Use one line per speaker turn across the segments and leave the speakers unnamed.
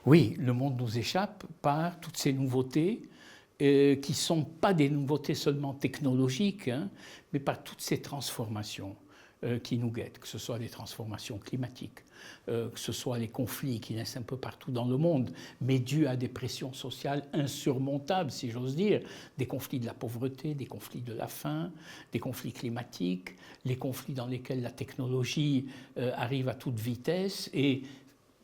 Oui, le monde nous échappe par toutes ces nouveautés qui ne sont pas des nouveautés seulement technologiques, hein, mais par toutes ces transformations qui nous guettent, que ce soit les transformations climatiques, que ce soit les conflits qui naissent un peu partout dans le monde, mais dus à des pressions sociales insurmontables, si j'ose dire, des conflits de la pauvreté, des conflits de la faim, des conflits climatiques, les conflits dans lesquels la technologie arrive à toute vitesse et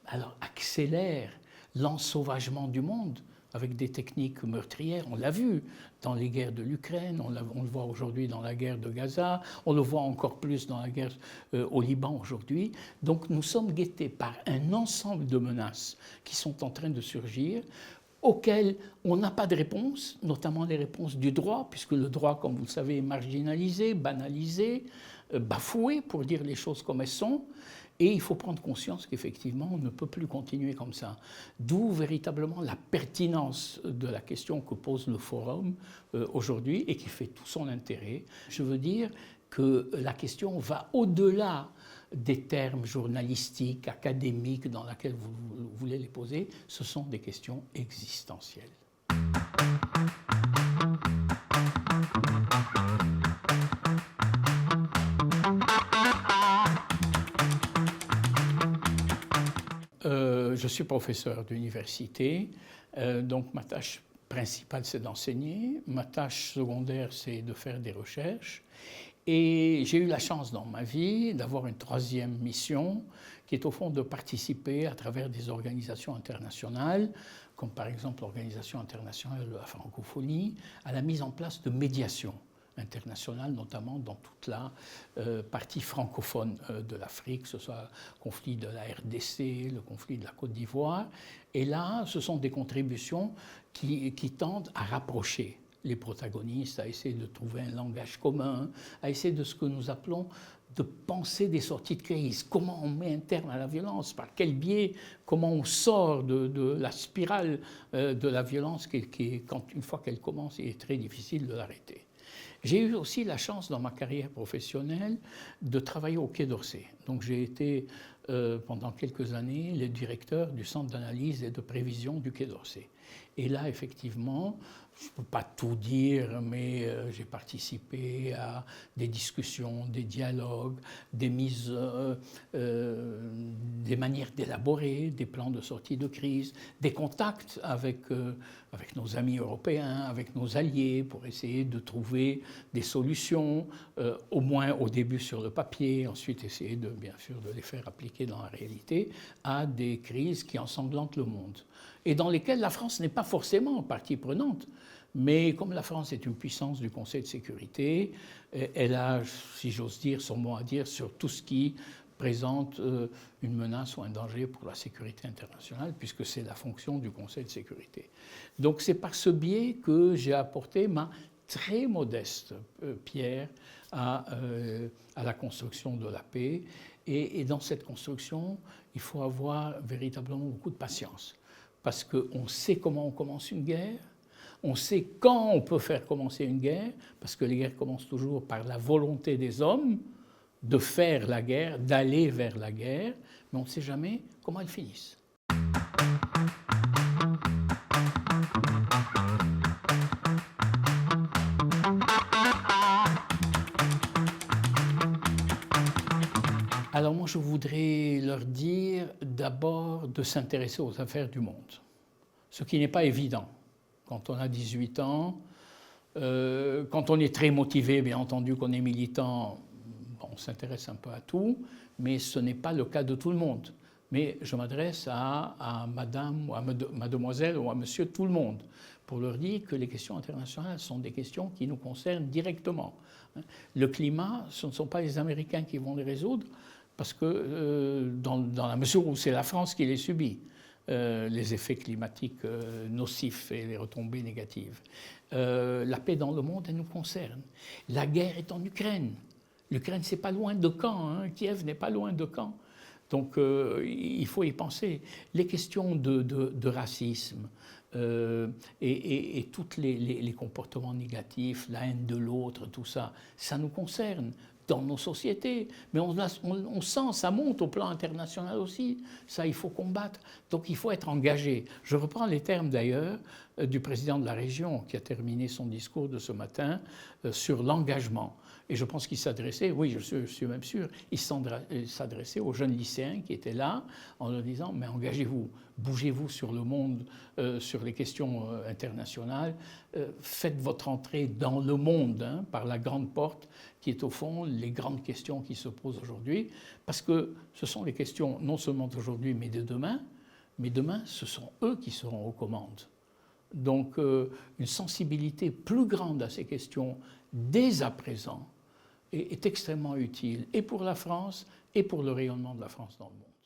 alors accélère l'ensauvagement du monde avec des techniques meurtrières. On l'a vu dans les guerres de l'Ukraine, on le voit aujourd'hui dans la guerre de Gaza, on le voit encore plus dans la guerre au Liban aujourd'hui. Donc nous sommes guettés par un ensemble de menaces qui sont en train de surgir, auxquelles on n'a pas de réponse, notamment les réponses du droit, puisque le droit, comme vous le savez, est marginalisé, banalisé, bafoué, pour dire les choses comme elles sont. Et il faut prendre conscience qu'effectivement, on ne peut plus continuer comme ça. D'où véritablement la pertinence de la question que pose le Forum aujourd'hui et qui fait tout son intérêt. Je veux dire que la question va au-delà des termes journalistiques, académiques dans lesquels vous voulez les poser. Ce sont des questions existentielles. Je suis professeur d'université, donc ma tâche principale c'est d'enseigner, ma tâche secondaire c'est de faire des recherches et j'ai eu la chance dans ma vie d'avoir une troisième mission qui est au fond de participer à travers des organisations internationales, comme par exemple l'Organisation internationale de la francophonie, à la mise en place de médiation internationale, notamment dans toute la partie francophone de l'Afrique, que ce soit le conflit de la RDC, le conflit de la Côte d'Ivoire. Et là, ce sont des contributions qui tendent à rapprocher les protagonistes, à essayer de trouver un langage commun, à essayer de ce que nous appelons de penser des sorties de crise. Comment on met un terme à la violence, par quel biais, comment on sort de la spirale de la violence qui, une fois qu'elle commence, il est très difficile de l'arrêter. J'ai eu aussi la chance dans ma carrière professionnelle de travailler au Quai d'Orsay. Donc j'ai été pendant quelques années le directeur du centre d'analyse et de prévision du Quai d'Orsay. Et là, effectivement, je ne peux pas tout dire, mais j'ai participé à des discussions, des dialogues, des manières d'élaborer des plans de sortie de crise, des contacts avec nos amis européens, avec nos alliés, pour essayer de trouver des solutions, au moins au début sur le papier, ensuite essayer bien sûr de les faire appliquer dans la réalité à des crises qui ensanglantent le monde et dans lesquelles la France n'est pas forcément partie prenante. Mais comme la France est une puissance du Conseil de sécurité, elle a, si j'ose dire, son mot à dire sur tout ce qui présente une menace ou un danger pour la sécurité internationale, puisque c'est la fonction du Conseil de sécurité. Donc c'est par ce biais que j'ai apporté ma très modeste pierre à la construction de la paix. Et dans cette construction, il faut avoir véritablement beaucoup de patience, parce qu'on sait comment on commence une guerre, on sait quand on peut faire commencer une guerre, parce que les guerres commencent toujours par la volonté des hommes de faire la guerre, d'aller vers la guerre, mais on ne sait jamais comment elles finissent. Alors moi, je voudrais leur dire d'abord de s'intéresser aux affaires du monde, ce qui n'est pas évident. Quand on a 18 ans, quand on est très motivé, bien entendu, qu'on est militant, on s'intéresse un peu à tout, mais ce n'est pas le cas de tout le monde. Mais je m'adresse à madame, ou à mademoiselle ou à monsieur tout le monde, pour leur dire que les questions internationales sont des questions qui nous concernent directement. Le climat, ce ne sont pas les Américains qui vont les résoudre, parce que dans la mesure où c'est la France qui les subit. Les effets climatiques nocifs et les retombées négatives. La paix dans le monde, elle nous concerne. La guerre est en Ukraine. L'Ukraine, c'est pas loin de Caen. Hein. Kiev n'est pas loin de Caen. Donc il faut y penser. Les questions de racisme et tous les comportements négatifs, la haine de l'autre, tout ça, ça nous concerne dans nos sociétés. Mais on sent, ça monte au plan international aussi. Ça, il faut combattre. Donc il faut être engagé. Je reprends les termes d'ailleurs du président de la région qui a terminé son discours de ce matin sur l'engagement. Et je pense qu'il s'adressait, oui, je suis même sûr, il s'adressait aux jeunes lycéens qui étaient là en leur disant, mais engagez-vous, bougez-vous sur le monde, sur les questions internationales, faites votre entrée dans le monde hein, par la grande porte qui est au fond les grandes questions qui se posent aujourd'hui, parce que ce sont les questions non seulement d'aujourd'hui mais de demain, mais demain ce sont eux qui seront aux commandes. Donc une sensibilité plus grande à ces questions dès à présent est extrêmement utile, et pour la France, et pour le rayonnement de la France dans le monde.